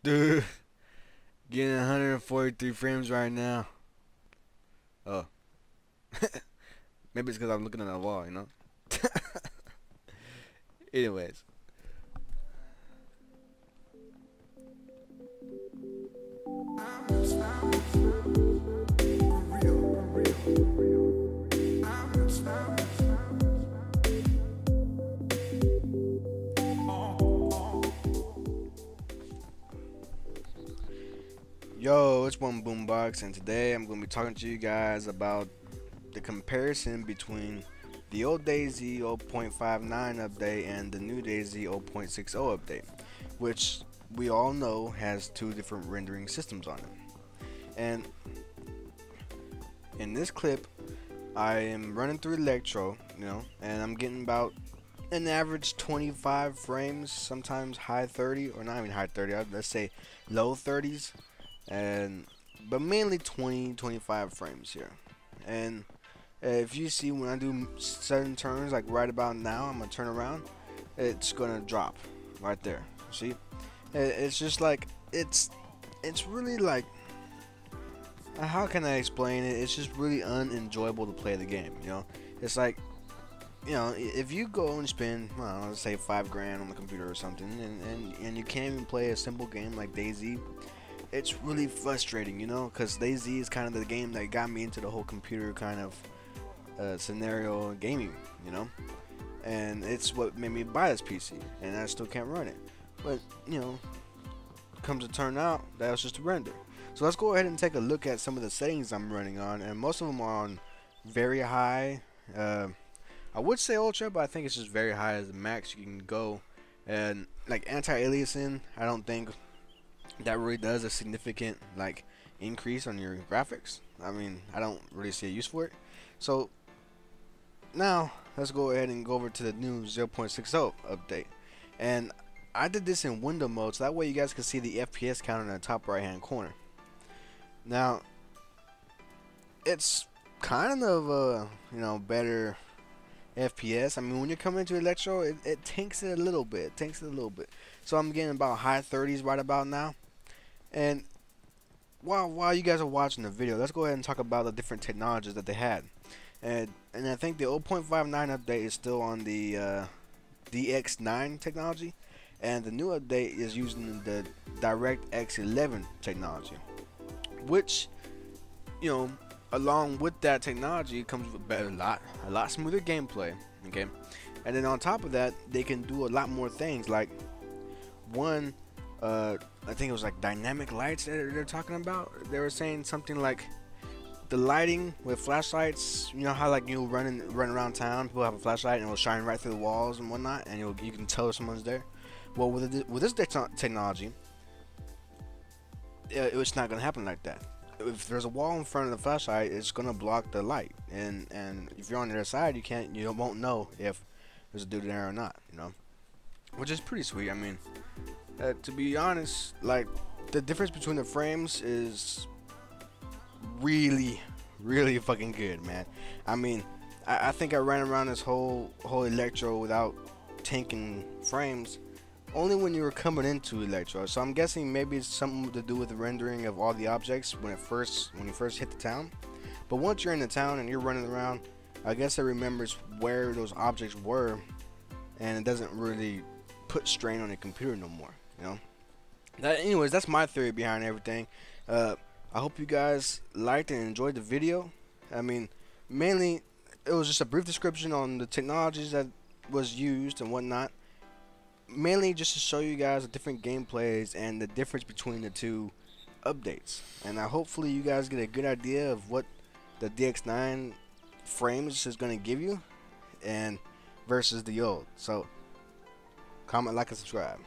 Dude, getting 143 frames right now. Oh, maybe it's because I'm looking at the wall, you know? Anyways. Yo, it's BoomBox, and today I'm going to be talking to you guys about the comparison between the old DayZ 0.59 update and the new DayZ 0.60 update, which we all know has two different rendering systems on it. And in this clip, I am running through Electro, and I'm getting about an average 25 frames, sometimes high 30, or not even high 30, let's say low 30s. But mainly 20-25 frames here. And if you see, when I do certain turns, like right about now, I'm gonna turn around, it's gonna drop right there. See, it's just like it's really like, how can I explain it? It's just really unenjoyable to play the game. It's like, if you go and spend, I don't know, let's say $5 on the computer or something, and you can't even play a simple game like DayZ. It's really frustrating, because DayZ is kind of the game that got me into the whole computer kind of scenario gaming, and it's what made me buy this PC, and I still can't run it. But comes to turn out that was just a render. So let's go ahead and take a look at some of the settings I'm running on, and most of them are on very high. I would say ultra, but I think it's just very high as the max you can go. And like anti-aliasing, I don't think that really does a significant increase on your graphics. I mean, I don't really see a use for it. So now let's go ahead and go over to the new 0.60 update, and I did this in window mode so that way you guys can see the FPS counter in the top right hand corner. Now it's kind of a better FPS. I mean, when you're coming into Electro, it tanks it a little bit. So I'm getting about high 30s right about now. And while you guys are watching the video, let's go ahead and talk about the different technologies that they had. And I think the 0.59 update is still on the DX9 technology, and the new update is using the DirectX 11 technology, which along with that technology comes with a lot smoother gameplay. Okay, and then on top of that, they can do a lot more things. Like one, I think it was like dynamic lights that they're talking about. They were saying something like the lighting with flashlights. You know how like you run around town, people have a flashlight and it will shine right through the walls and whatnot, and you can tell if someone's there. Well, with this technology, it's not gonna happen like that. If there's a wall in front of the flashlight, it's gonna block the light, and if you're on the other side, you won't know if there's a dude there or not, which is pretty sweet. I mean, to be honest, like the difference between the frames is really fucking good, man. I mean, I think I ran around this whole Electro without tanking frames only when you were coming into Electro. So I'm guessing maybe it's something to do with the rendering of all the objects when you first hit the town. But once you're in the town and you're running around, I guess it remembers where those objects were, and it doesn't really put strain on the computer no more. Anyways, that's my theory behind everything. I hope you guys liked and enjoyed the video. I mean, mainly it was just a brief description on the technologies that was used and whatnot. Mainly just to show you guys the different gameplays and the difference between the two updates. And hopefully you guys get a good idea of what the DX9 frames is going to give you and versus the old. So comment, like, and subscribe.